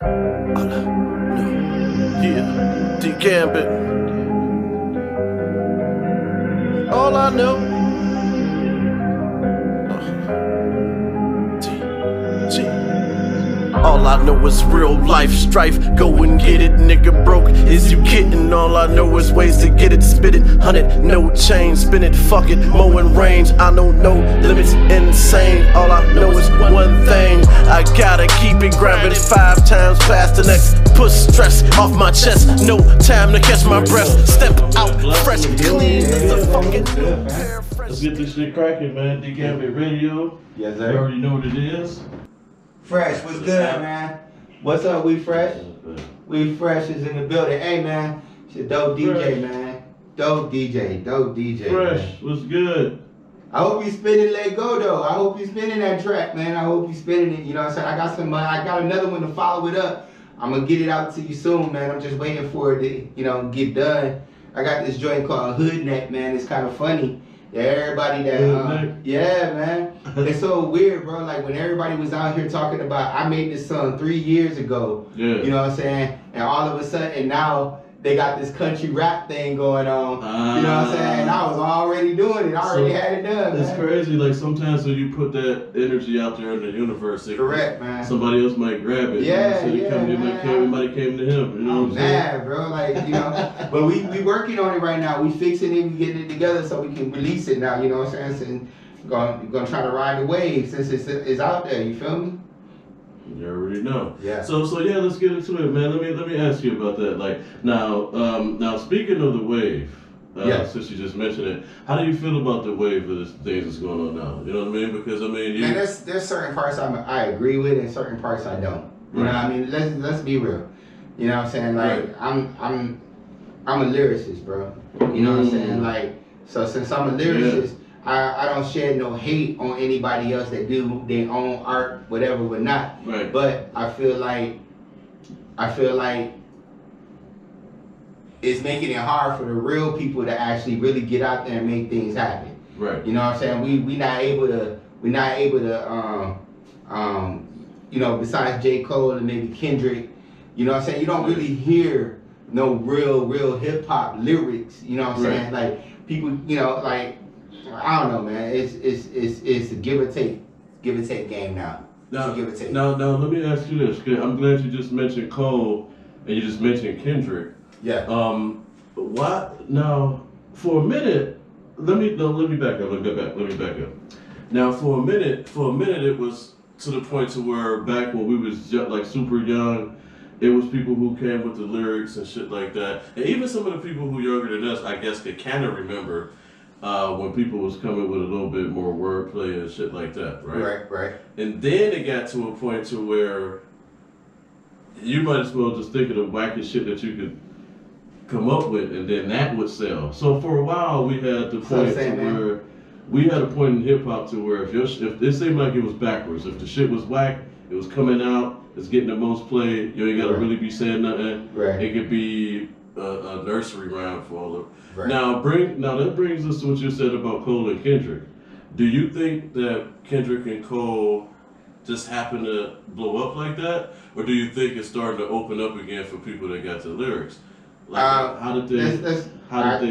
Yeah, DGambit. All I know. DG. All I know is real life strife. Go and get it, nigga broke. Is you kidding? All I know is ways to get it, spit it, hunt it, no change, spin it, fuck it, mowing range. I know no limits, insane. All I know is one thing. I gotta keep it grounded 5 times past the next. Put stress off my chest. No time to catch my breath. Step out fresh, clean as a fucking pair. Let's get this shit cracking, man. DGambitradio. Yes, sir. You already know what it is. Fresh, what's good, man? What's up, We Fresh? We Fresh is in the building. Hey, man, it's a dope DJ, man. Dope DJ. Fresh, man. what's good? I hope you spinning Let Go, though. I hope you spinning that track, man. I hope you spinning it. You know what I'm saying? I got another one to follow it up. I'm gonna get it out to you soon, man. I'm just waiting for it to, get done. I got this joint called Hood Neck, man. It's kind of funny. Yeah, everybody that, yeah, man. It's so weird, bro. Like when everybody was out here talking about, I made this song 3 years ago. Yeah. You know what I'm saying? And all of a sudden now they got this country rap thing going on. You know what I'm saying? And I was already doing it. I already had it done. It's man. crazy. Like sometimes when you put that energy out there in the universe, Correct, man. Somebody else might grab it. Yeah, Everybody came to him. You know what I'm saying? Mad, bro. Like, but we working on it right now. We fixing it, we getting it together so we can release it now. You know what I'm saying? So, we're gonna try to ride the wave since it's out there. You feel me? You already know. Yeah. So yeah, let's get into it, man. Let me ask you about that. Like now speaking of the wave, since you just mentioned it, how do you feel about the wave of this things that's going on now? You know what I mean? Because man, there's certain parts I agree with and certain parts I don't. You know what I mean? Let's be real. You know what I'm saying? Like I'm a lyricist, bro. You know what I'm saying? Like so since I'm a lyricist. I don't shed no hate on anybody else that do their own art, whatever, whatnot. Right. But I feel like it's making it hard for the real people to actually really get out there and make things happen. Right. You know what I'm saying? We not able to besides J. Cole and maybe Kendrick, you know what I'm saying? You don't really hear no real hip hop lyrics. You know what I'm saying? Like people, like. I don't know, man. It's a give or take game now. Now, give or take. Now, let me ask you this. I'm glad you just mentioned Cole and you just mentioned Kendrick. Yeah. Why now? For a minute, let me back up. Let me back up. Now, for a minute, it was to the point to where back when we was like super young, it was people who came with the lyrics and shit like that, and even some of the people who younger than us, I guess, could kind of remember. When people was coming with a little bit more wordplay and shit like that, right? Right. And then it got to a point to where you might as well just think of the wackest shit that you could come up with, and then that would sell. So for a while, we had the point where we had a point in hip hop to where if it seemed like it was backwards, if the shit was whack, it was coming out, it's getting the most play. You ain't gotta really be saying nothing. Right. It could be a nursery rhyme for all of. Right. Now that brings us to what you said about Cole and Kendrick. Do you think that Kendrick and Cole just happened to blow up like that, or do you think it's starting to open up again for people that got the lyrics? Like, how did they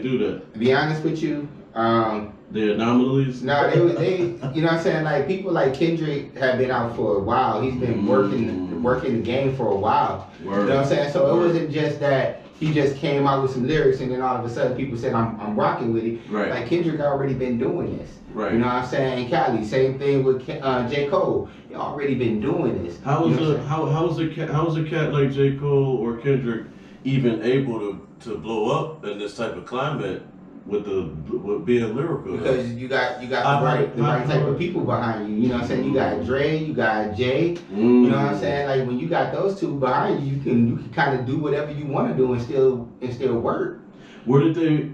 do that? To be honest with you, the anomalies. No, they you know what I'm saying? Like people like Kendrick have been out for a while. He's been working the game for a while. Word. You know what I'm saying? So it wasn't just that. He just came out with some lyrics and then all of a sudden people said I'm rocking with it. Right. Like Kendrick already been doing this. Right. You know what I'm saying? Cali, same thing with J. Cole. He already been doing this. How was a cat like J. Cole or Kendrick even able to blow up in this type of climate with being lyrical? Because you got the right type of people behind you. You know what I'm saying? You got Dre, you got Jay. You know what I'm saying? Like when you got those two behind you, you can kind of do whatever you want to do and still work. Where do you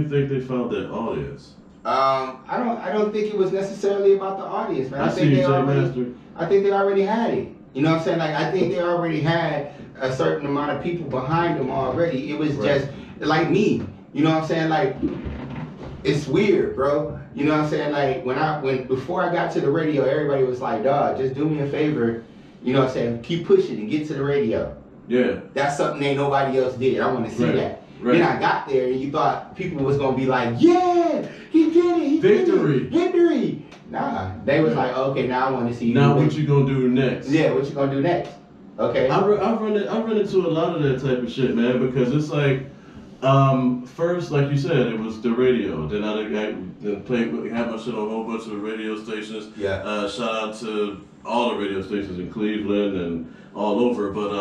think they found that audience? I don't think it was necessarily about the audience, man. I think they already had it. You know what I'm saying? Like I think they already had a certain amount of people behind them already. It was just like me. You know what I'm saying? Like it's weird, bro. You know what I'm saying? Like before I got to the radio, everybody was like, dog, just do me a favor You know what I'm saying? Keep pushing and get to the radio. Yeah. That's something ain't nobody else did. I want to see that. Right. Then I got there and you thought people was gonna be like, yeah, he did it, he Victory. did it, victory. Nah, they was like, okay, now I want to see you. Now what you gonna do next? Yeah, what you gonna do next? Okay. I run into a lot of that type of shit, man, because it's like, first, like you said, it was the radio. Then I had my shit on a whole bunch of radio stations. Yeah. Shout out to all the radio stations in Cleveland and all over, but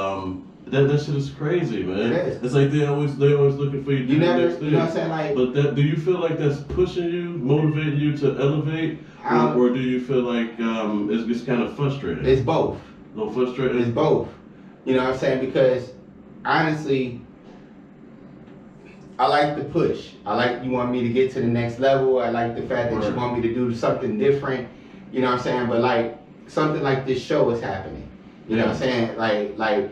that shit is crazy, man. It is. It's like they always looking for you to do the next thing. You know what I'm saying? Like, but do you feel like that's pushing you, motivating you to elevate, or do you feel like it's just kind of frustrating? It's both. A little frustrating? It's both. You know what I'm saying? Because honestly, I like the push. I like you want me to get to the next level. I like the fact that you want me to do something different. You know what I'm saying? But like something like this show is happening. You know what I'm saying? Like,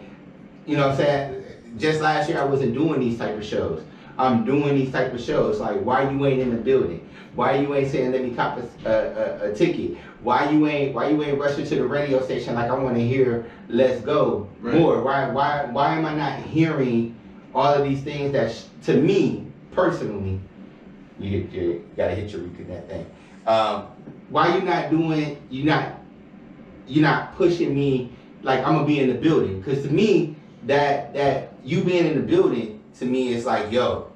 you know what I'm saying? Just last year I wasn't doing these type of shows. I'm doing these type of shows. Like, why you ain't in the building? Why you ain't saying let me cop a ticket? Why you ain't rushing to the radio station like I want to hear Let's Go more? Why am I not hearing all of these things that to me personally, you gotta hit your reconnect thing. Why you not doing? You're not pushing me like I'm gonna be in the building? Because to me, that you being in the building to me is like, yo,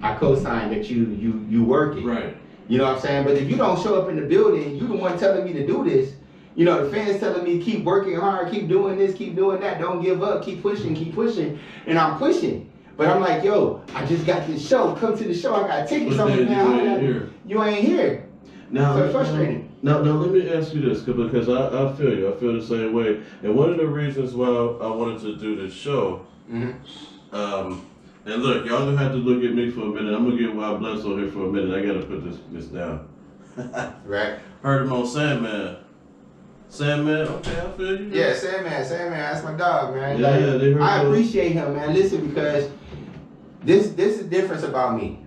I co-sign that you working. Right. You know what I'm saying? But if you don't show up in the building, you the one telling me to do this. You know, the fans telling me keep working hard, keep doing this, keep doing that, don't give up, keep pushing, and I'm pushing. But I'm like, yo, I just got this show. Come to the show. I got tickets. I'm like, man, you ain't here. Now, so it's frustrating. Now, let me ask you this, because I feel you. I feel the same way. And one of the reasons why I wanted to do this show, and look, y'all gonna have to look at me for a minute. I'm gonna get Wild Bledsoe here for a minute. I gotta put this down. Right. Heard him on Sandman. Sandman, okay, I feel you. Yeah, Sandman, that's my dog, man. Yeah, like, they heard I appreciate him, man. Listen, because this is the difference about me.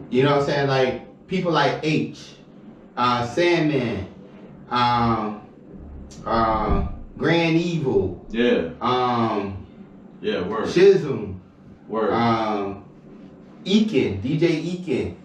You know what I'm saying? Like people like H, Sandman, Grand Evil. Yeah. Yeah, word. Shizm. Word. Eakin, DJ Eakin.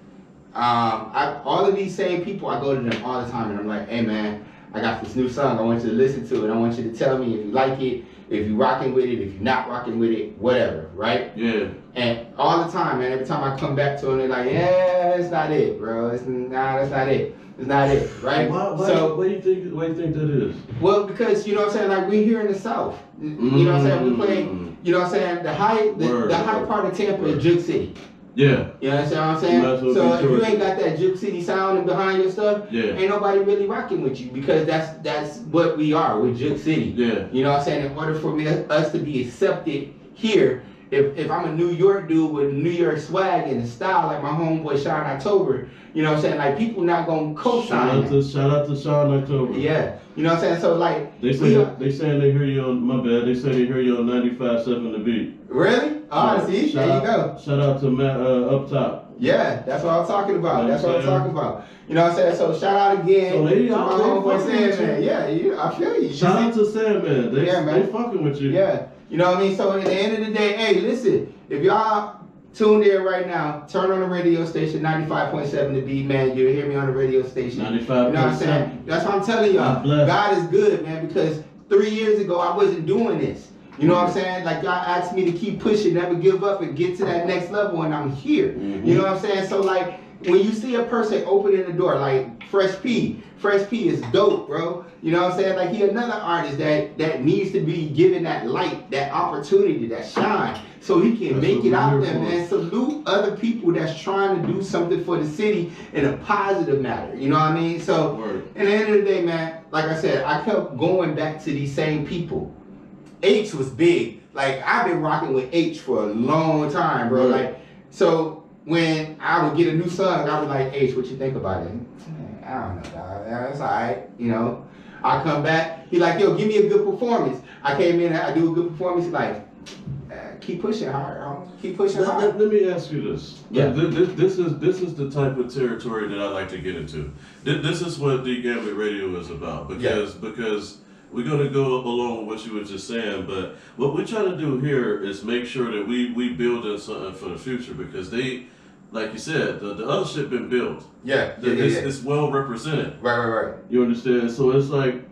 All of these same people, I go to them all the time and I'm like, hey man, I got this new song, I want you to listen to it. I want you to tell me if you like it, if you rocking with it, if you're not rocking with it, whatever, right? Yeah. And all the time, man, every time I come back to them, they're like, yeah, it's not it, bro. That's not it. It's not it, right? Why do you think that is? Well, because, you know what I'm saying, like we here in the South. You know what I'm saying? We play, you know what I'm saying, the high part of Tampa is Juke City. Yeah. You understand what I'm saying? So if you ain't got that Juke City sound behind your stuff, ain't nobody really rocking with you, because that's what we are with Juke City. Yeah. You know what I'm saying? In order for us to be accepted here, if I'm a New York dude with New York swag and style like my homeboy Sean October, you know what I'm saying? Like people not gonna co-sign. Shout out to Sean October. Yeah. You know what I'm saying? So like they saying they hear you on my bad. They say they hear you on 95.7 The Beat. Really? Oh, see, there you go. Shout out to Matt up top. Yeah, that's what I'm talking about. That's what I'm talking about. You know what I'm saying? So shout out again to my homeboy Sandman. Yeah, I feel you. Shout out to Sandman. They fucking with you. Yeah. You know what I mean? So at the end of the day, hey, listen, if y'all tuned in right now, turn on the radio station, 95.7 The Beat, man. You'll hear me on the radio station. 95.7. You know what I'm saying? That's what I'm telling y'all. God is good, man, because 3 years ago, I wasn't doing this. You know what I'm saying? Like, y'all asked me to keep pushing, never give up, and get to that next level, and I'm here. You know what I'm saying? So, like, when you see a person opening the door, like Fresh P is dope, bro. You know what I'm saying? Like, he another artist that needs to be given that light, that opportunity, that shine, so he can make it out there, man. Salute other people that's trying to do something for the city in a positive manner. You know what I mean? So, at the end of the day, man, like I said, I kept going back to these same people. H was big. Like, I've been rocking with H for a long time, bro. Like, so when I would get a new song, I was like, H, what you think about it? I don't know, dog. That's all right, you know. I come back, he like, yo, give me a good performance. I came in, I do a good performance, he's like, keep pushing hard, keep pushing hard. Let me ask you this. Yeah. This is the type of territory that I like to get into. This is what DGambitradio is about, because we're gonna go along with what you were just saying, but what we're trying to do here is make sure that we build in something for the future, because they, like you said, the other shit been built. It's well represented. Right. You understand? So it's like,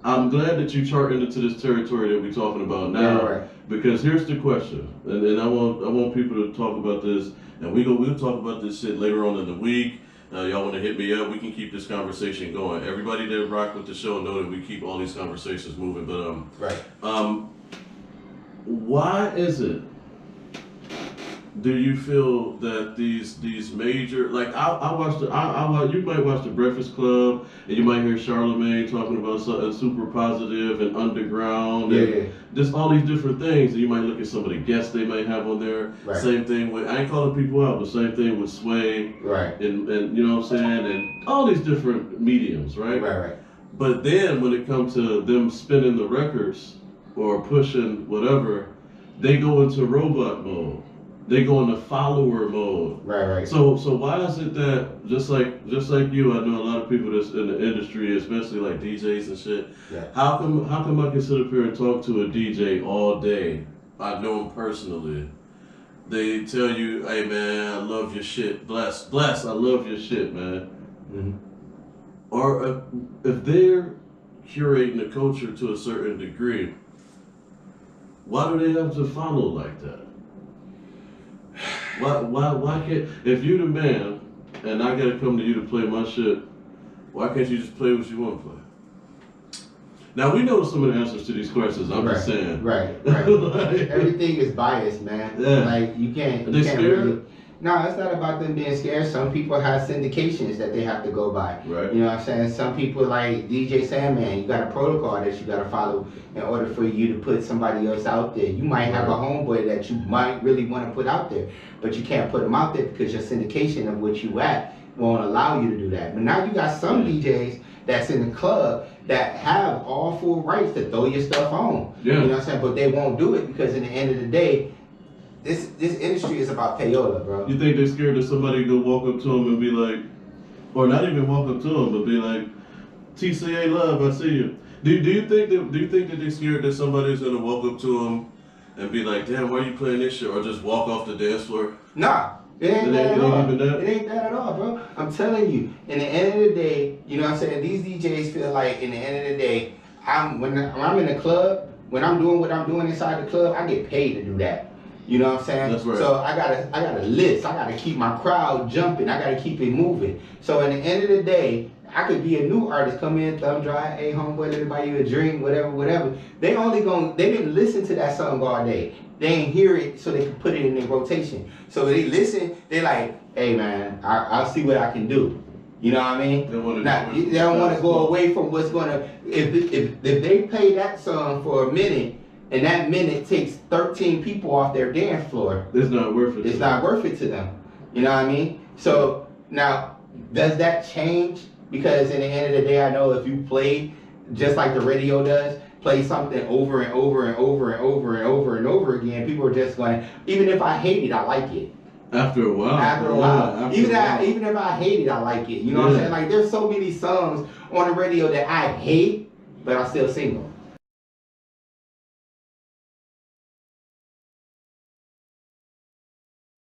I'm glad that you charting into this territory that we're talking about now. Right. Because here's the question, and I want people to talk about this, and we'll talk about this shit later on in the week. Y'all want to hit me up? We can keep this conversation going. Everybody that rock with the show know that we keep all these conversations moving. But why is it? Do you feel that these major, like you might watch the Breakfast Club and you might hear Charlamagne talking about something super positive and underground and just all these different things, and you might look at some of the guests they might have on there. Right. Same thing with, I ain't calling people out, but same thing with Sway. Right. And you know what I'm saying, and all these different mediums, right? Right. But then when it comes to them spinning the records or pushing whatever, they go into robot mode. They go into follower mode. Right. So why is it that just like you, I know a lot of people that's in the industry, especially like DJs and shit. Yeah. How come I can sit up here and talk to a DJ all day? I know him personally. They tell you, hey man, I love your shit. Bless, I love your shit, man. Mm-hmm. Or if they're curating the culture to a certain degree, why do they have to follow like that? Why can't, if you the man and I gotta come to you to play my shit, why can't you just play what you want to play? Now we know some of the answers to these questions. I'm just saying. Right. Everything is biased, man. Yeah. Like you can't scared? really. No, it's not about them being scared. Some people have syndications that they have to go by. Right. You know what I'm saying? Some people like DJ Sandman, you got a protocol that you got to follow in order for you to put somebody else out there. You might have a homeboy that you might really want to put out there, but you can't put them out there because your syndication of what you at won't allow you to do that. But now you got some DJs that's in the club that have all full rights to throw your stuff on. Yeah. You know what I'm saying? But they won't do it because in the end of the day, this industry is about payola, bro. You think they're scared that somebody go walk up to them and be like, or not even walk up to them, but be like, TCA Love, I see you. Do you think that they're scared that somebody's gonna walk up to them and be like, damn, why are you playing this shit, or just walk off the dance floor? Nah. It ain't that at all. Even that? It ain't that at all, bro. I'm telling you, in the end of the day, you know what I'm saying, these DJs feel like in the end of the day, when I'm in the club, when I'm doing what I'm doing inside the club, I get paid to do that. You know what I'm saying? That's right. So I gotta list. I gotta keep my crowd jumping. I gotta keep it moving. So in the end of the day, I could be a new artist, come in, thumb drive, hey homeboy, let me buy you a drink, whatever. They didn't listen to that song all day. They ain't hear it so they can put it in their rotation. So they listen, they like, hey man, I'll see what I can do. You know what I mean? They don't want to go away from what's gonna, if they play that song for a minute, and that minute takes 13 people off their dance floor, it's not worth it. It's not worth it to them. You know what I mean? So now, does that change? Because in the end of the day, I know if you play just like the radio does, play something over and over and over and over and over and over again, people are just going, even if I hate it, I like it. After a while. Even if I hate it, I like it. You know what I'm saying? Like there's so many songs on the radio that I hate, but I still sing them.